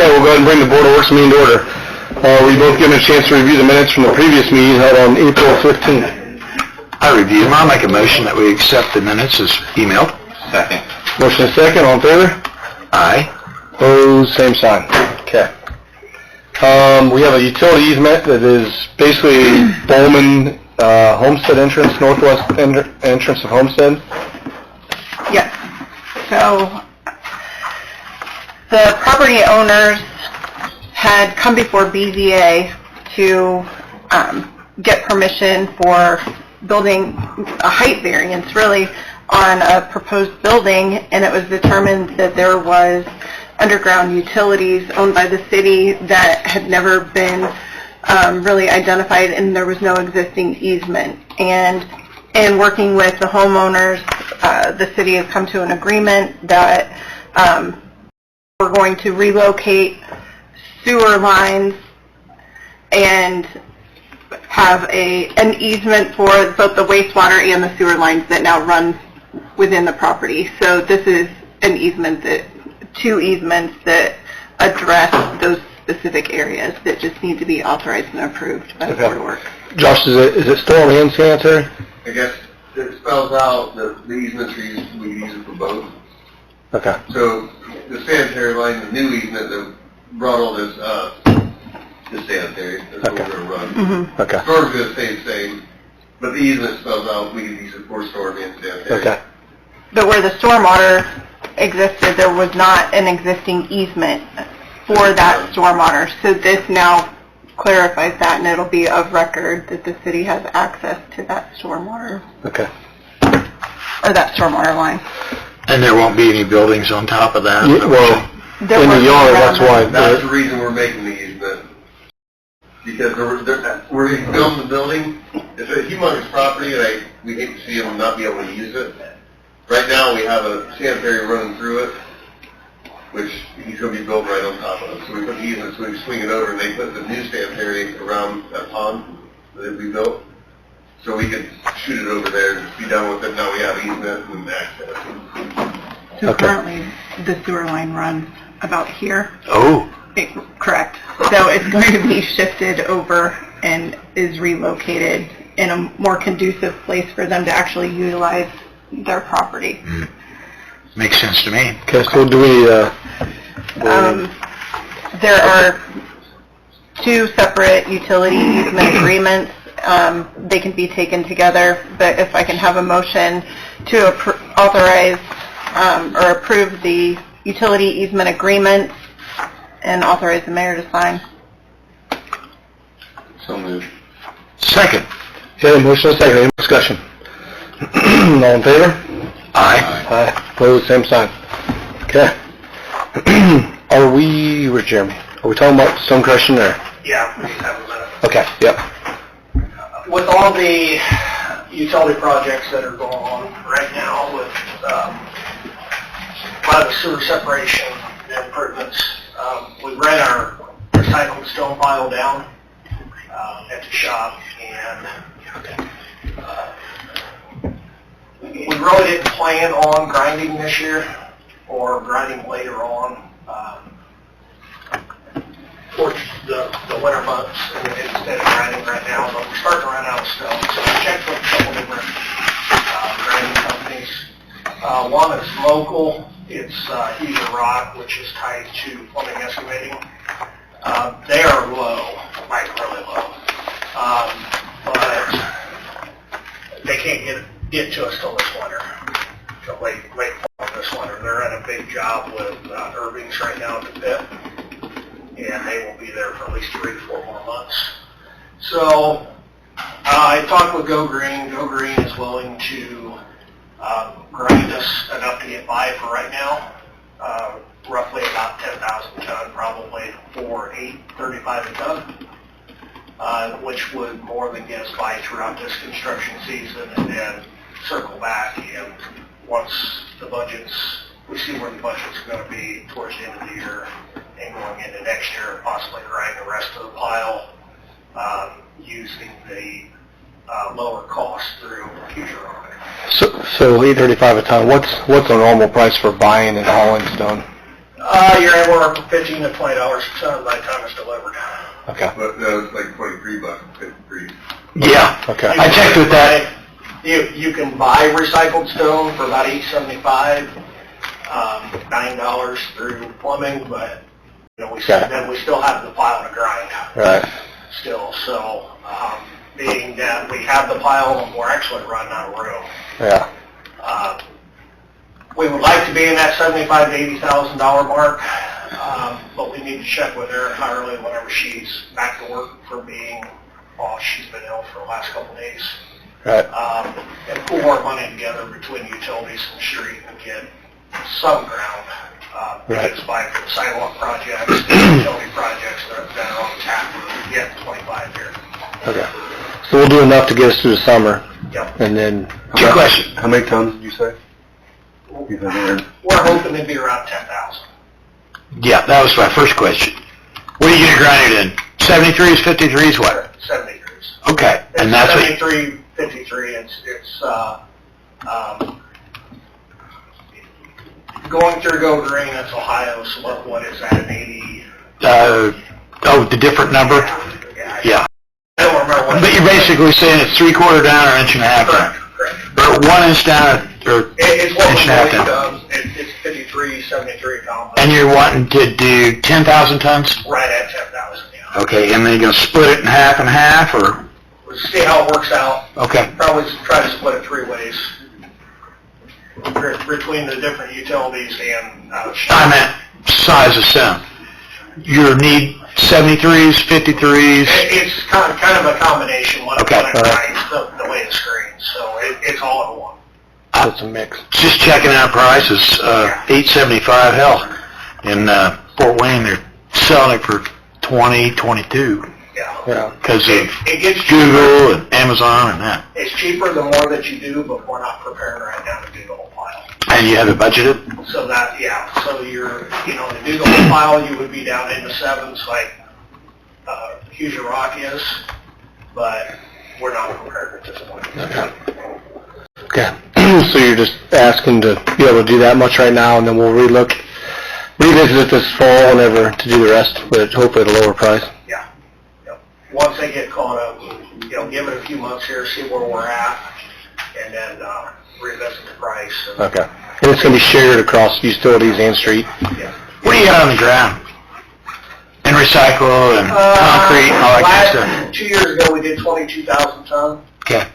Okay, we'll go ahead and bring the Board of Works meeting to order. We both given a chance to review the minutes from the previous meeting held on April 15th. I reviewed them. I'll make a motion that we accept the minutes as emailed. Second. Motion is second, all in favor? Aye. Opposed, same sign. Okay. We have a utility easement that is basically Bowman Homestead entrance, northwest entrance of Homestead. Yes. So the property owners had come before BZA to get permission for building a height variance, really, on a proposed building, and it was determined that there was underground utilities owned by the city that had never been really identified, and there was no existing easement. And in working with the homeowners, the city has come to an agreement that we're going to relocate sewer lines and have an easement for both the wastewater and the sewer lines that now run within the property. So this is an easement two easements that address those specific areas that just need to be authorized and approved by the Board of Works. Josh, is it storm and sanitary? I guess it spells out that the easements we use it for both. Okay. So the sanitary line, the new easement that brought all this is sanitary. That's what we're going to run. Mm-hmm. Okay. Storm's going to stay the same, but the easement spells out we can use it for storm and sanitary. Okay. But where the stormwater existed, there was not an existing easement for that stormwater. So this now clarifies that, and it'll be of record that the city has access to that stormwater, Okay. or that stormwater line. And there won't be any buildings on top of that? Yeah, well, There in the was yard, around that's why. That's the reason we're making the easement. Because we're building the building. It's a humongous property, and we hate to see them not be able to use it. Right now, we have a sanitary running through it, which he's going to be built right on top of it. So we put the easement, so we swing it over, and they put the new sanitary around that pond that we built. So we could shoot it over there and be done with it. Now we have easement and access. So currently, the sewer line runs about here. Oh. Correct. So it's going to be shifted over and is relocated in a more conducive place for them to actually utilize their property. Makes sense to me. Okay, so do we, there are two separate utility easement agreements. They can be taken together, but if I can have a motion to authorize or approve the utility easement agreement and authorize the mayor to sign. So moved. Second. okay, motion is second. Any more discussion? All in favor? Aye. Aye. Opposed, same sign. Okay. Where's Jeremy? Are we talking about stone crushing there? Yeah, we have a minute. Okay, yep. With all the utility projects that are going on right now with a lot of the sewer separation improvements, we ran our recycled stone pile down at the shop, and we really didn't plan on grinding this year or grinding later on for the winter months instead of grinding right now, but we're starting to run out of stone. So I checked with a couple different grinding companies. One is local. It's Heather Rock, which is tied to plumbing excavating. They are low, like really low. But they can't get to us till this winter, till late fall this winter. They're at a big job with Irving's right now at the pit, and they will be there for at least 3 to 4 more months. So I talked with Go Green. Go Green is willing to grind us enough to get by for right now, roughly about 10,000 ton, probably for $8.35 a ton, which would more than get us by throughout this construction season, and then circle back, and once the budgets, we see where the budget's going to be towards the end of the year and going into next year, possibly grind the rest of the pile using the lower cost through future owner. So $8.35 a ton. What's a normal price for buying and hauling stone? You're anywhere from $15 to $20 a ton by the time it's delivered. Okay. But it's like $23, 53. Yeah, Okay. I checked with that. You can buy recycled stone for about $8.75, $9 through plumbing, but, you know, then we still have the pile to grind. Right. Still, so, being that we have the pile, we're actually running out of room. Yeah. We would like to be in that $75,000 to $80,000 mark, but we need to check with Erin Hirely whenever she's back to work for being, she's been ill for the last couple of days. Right. And pool more money together between utilities and the street and get some ground. Right. Because by the sidewalk projects, the utility projects that are on tap for the 25 here. Okay. So we'll do enough to get us through the summer, Yep. and then... Good question. How many tons did you say? We're hoping to be around 10,000. Yeah, that was my first question. What are you gonna grind it in? 73s, 53s, what? 73s. Okay, and that's what, 73, 53, it's going through Go Green, that's Ohio, so what is that, an 80? the different number? Yeah. I don't remember what. But you're basically saying it's 3/4 down or 1.5 down? Correct. Or 1 inch down, or It's what inch we and a half believe down? does, it's 53, 73 pounds. And you're wanting to do 10,000 tons? Right at 10,000, yeah. Okay, and then you're gonna split it in half and half, or? We'll see how it works out. Okay, Probably try to split it 3 ways between the different utilities and, I meant size of stone. You need 73s, 53s? It's kind of a combination, when it Okay. grinds the way it's screened, so it's all in one. It's a mix. Just checking out prices, $8.75, hell, in Fort Wayne, they're selling it for 20, 22, Yeah. Yeah. because of It gets Google and Amazon and that. It's cheaper the more that you do, but we're not prepared right now to do the whole pile. And you have it budgeted? So that, so you're, to do the whole pile, you would be down in the 7s like Hoosier Rock is, but we're not prepared at this point. Okay. So you're just asking to be able to do that much right now, and then we'll revisit it this fall whenever to do the rest, but hopefully at a lower price. Yeah. Yep. Once they get caught up, give it a few months here, see where we're at, and then revisit the price. And, Okay. And it's going to be shared across utilities and street? Yeah. What do you got on the ground? And recycle and concrete and all that kind of stuff? 2 years ago, we did 22,000 ton, Okay,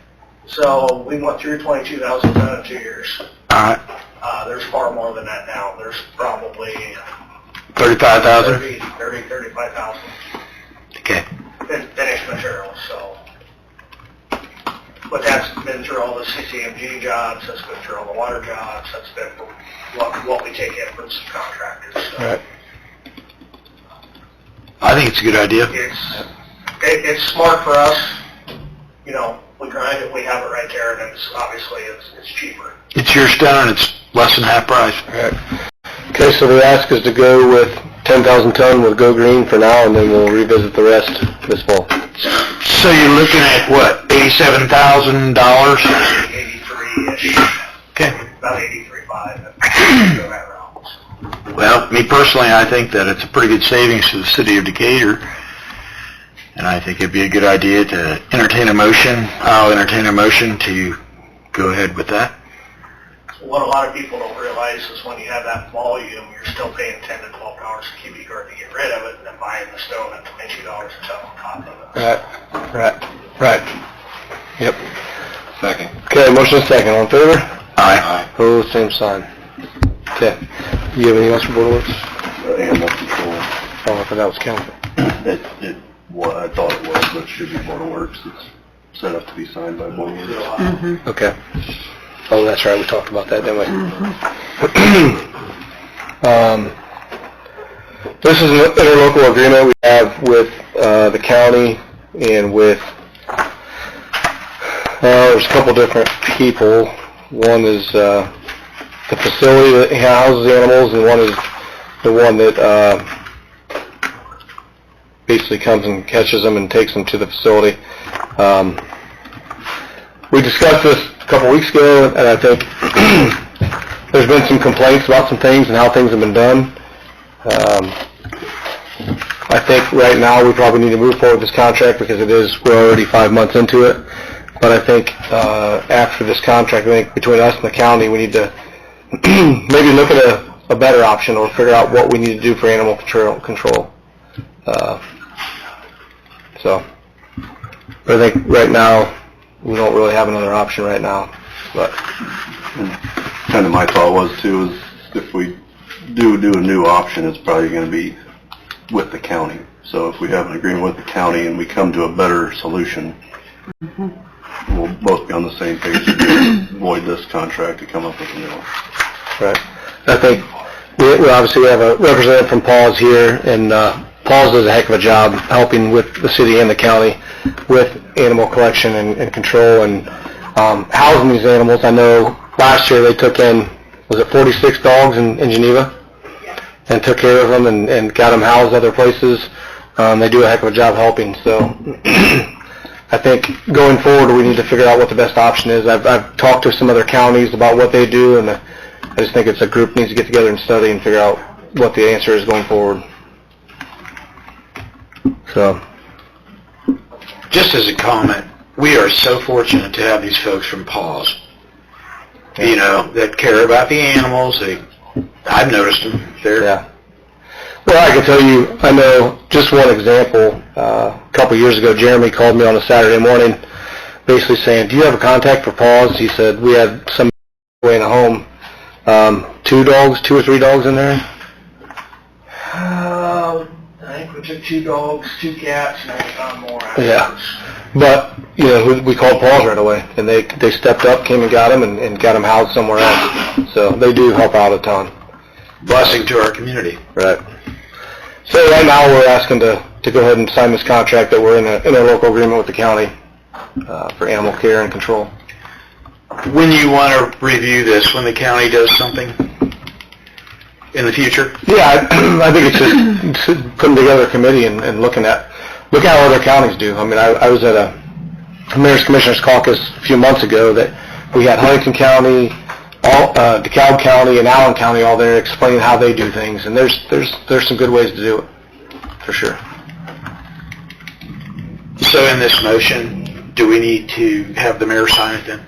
so we went through 22,000 ton in 2 years. all right. There's far more than that now. There's probably 35,000? 35,000 Okay. finished material, so. But that's been through all the CCMG jobs, that's been through all the water jobs, that's been what we take in from some contractors. So Right. I think it's a good idea. it's smart for us, we grind it, we have it right there, and it's obviously it's cheaper. It's your stone, it's less than half price. Right. Okay, so the ask is to go with 10,000 ton with Go Green for now, and then we'll revisit the rest this fall. So you're looking at, what, $87,000? 83-ish, Okay. about 83.5, go that route. Well, me personally, I think that it's a pretty good savings to the city of Decatur, and I think it'd be a good idea to entertain a motion. I'll entertain a motion to go ahead with that. What a lot of people don't realize is when you have that volume, you're still paying $10 to $12 a cubic yard to get rid of it, and then buying the stone at $22 a ton on top of it. Right. Yep. Second. Okay, motion is second. All in favor? Aye. Opposed, same sign. Okay. You have anything else for Board of Works? Animal control. Oh, I thought that was council. I thought it was, but it should be Board of Works. It's set up to be signed by Board of Works. Okay. Oh, that's right, we talked about that, didn't we? This is an interlocal agreement we have with the county and with, there's a couple different people. One is the facility that houses animals, and one is the one that basically comes and catches them and takes them to the facility. We discussed this a couple weeks ago, and I think there's been some complaints about some things and how things have been done. I think right now we probably need to move forward with this contract because we're already 5 months into it. But I think after this contract, I think between us and the county, we need to maybe look at a better option or figure out what we need to do for animal control. But I think right now, we don't really have another option right now. But Kind of my thought was too, is if we do a new option, it's probably going to be with the county. So if we have an agreement with the county and we come to a better solution, we'll both be on the same page to avoid this contract to come up with a new one. right. I think we obviously have a representative from Paws here, and Paws does a heck of a job helping with the city and the county with animal collection and control and housing these animals. I know last year they took in, was it 46 dogs in Geneva? And took care of them and got them housed other places. They do a heck of a job helping. So I think going forward we need to figure out what the best option is. I've talked to some other counties about what they do, and I just think it's a group needs to get together and study and figure out what the answer is going forward. So, Just as a comment, we are so fortunate to have these folks from Paws, you know, that care about the animals. I've noticed them. yeah. Well, I can tell you, I know just one example. A couple years ago, Jeremy called me on a Saturday morning, basically saying, "Do you have a contact for Paws?" He said, "We had some in a home, 2 or 3 dogs in there." I think we took 2 dogs, 2 cats, and I found more after. Yeah. But, you know, we called Paws right away, and they stepped up, came and got them, and got them housed somewhere else. So they do help out a ton. Blessing to our community. Right. So right now we're asking to go ahead and sign this contract that we're in a local agreement with the county for animal care and control. When you want to review this, when the county does something in the future? Yeah, I think it's just putting together a committee and look at how other counties do. I mean, I was at a Mayor's Commissioners Caucus a few months ago that we had Huntington County, DeKalb County, and Allen County all there explaining how they do things, and there's some good ways to do it, for sure. So in this motion, do we need to have the mayor sign it then?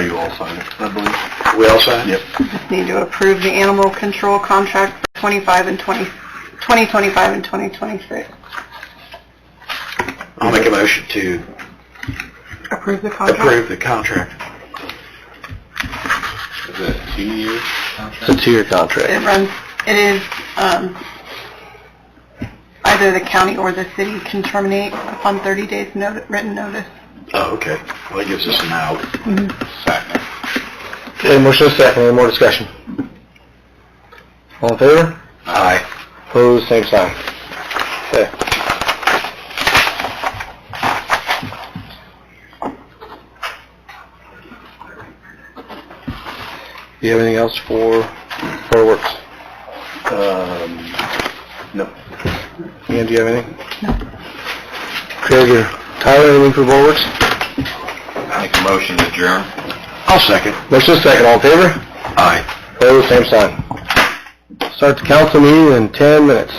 You all sign it, I believe. We all sign it? Yep. Just need to approve the animal control contract for 2025 and 2026. I'll make a motion to Approve the contract? approve the contract. Is that 2 years? It's a 2-year contract. It is, either the county or the city can terminate upon 30 days written notice. Oh, okay. Well, that gives us an out. Second. Okay, motion is second. Any more discussion? All in favor? Aye. Opposed, same sign. Okay. Do you have anything else for fireworks? No. Ian, do you have anything? No. Craig or Tyler, anything for fireworks? Make a motion to adjourn. I'll second. Motion is second. All in favor? Aye. Opposed, same sign. Start the council meeting in 10 minutes.